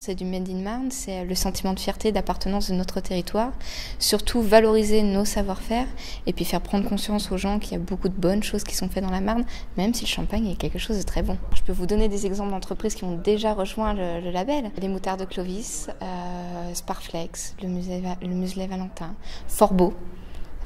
C'est du Made in Marne, c'est le sentiment de fierté, d'appartenance de notre territoire, surtout valoriser nos savoir-faire et puis faire prendre conscience aux gens qu'il y a beaucoup de bonnes choses qui sont faites dans la Marne, même si le champagne est quelque chose de très bon. Je peux vous donner des exemples d'entreprises qui ont déjà rejoint le label. Les moutardes de Clovis, Sparflex, le muselet Valentin, Forbeau.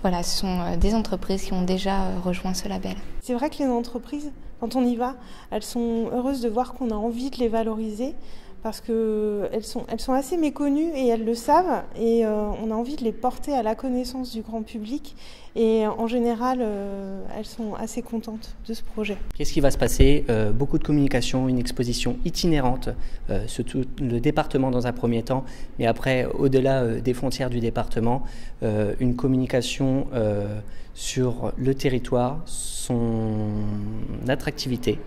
Voilà, ce sont des entreprises qui ont déjà rejoint ce label. C'est vrai que les entreprises, quand on y va, elles sont heureuses de voir qu'on a envie de les valoriser parce qu'elles sont assez méconnues et elles le savent et on a envie de les porter à la connaissance du grand public et en général, elles sont assez contentes de ce projet. Qu'est-ce qui va se passer? Beaucoup de communication, une exposition itinérante sur tout le département dans un premier temps, mais après, au-delà des frontières du département, une communication sur le territoire, son attractivité,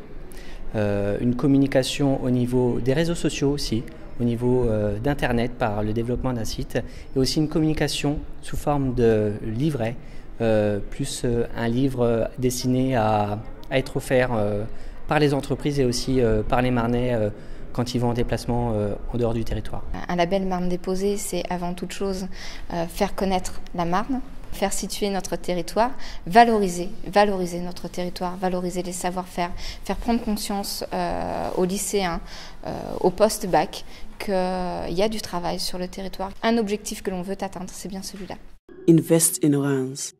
une communication au niveau des réseaux sociaux aussi, au niveau d'Internet par le développement d'un site, et aussi une communication sous forme de livret, plus un livre destiné à être offert par les entreprises et aussi par les Marnais quand ils vont en déplacement en dehors du territoire. Un label Marne déposée, c'est avant toute chose faire connaître la Marne, faire situer notre territoire, valoriser notre territoire, valoriser les savoir-faire, faire prendre conscience aux lycéens, au post-bac, qu'il y a du travail sur le territoire. Un objectif que l'on veut atteindre, c'est bien celui-là. Invest in Reims.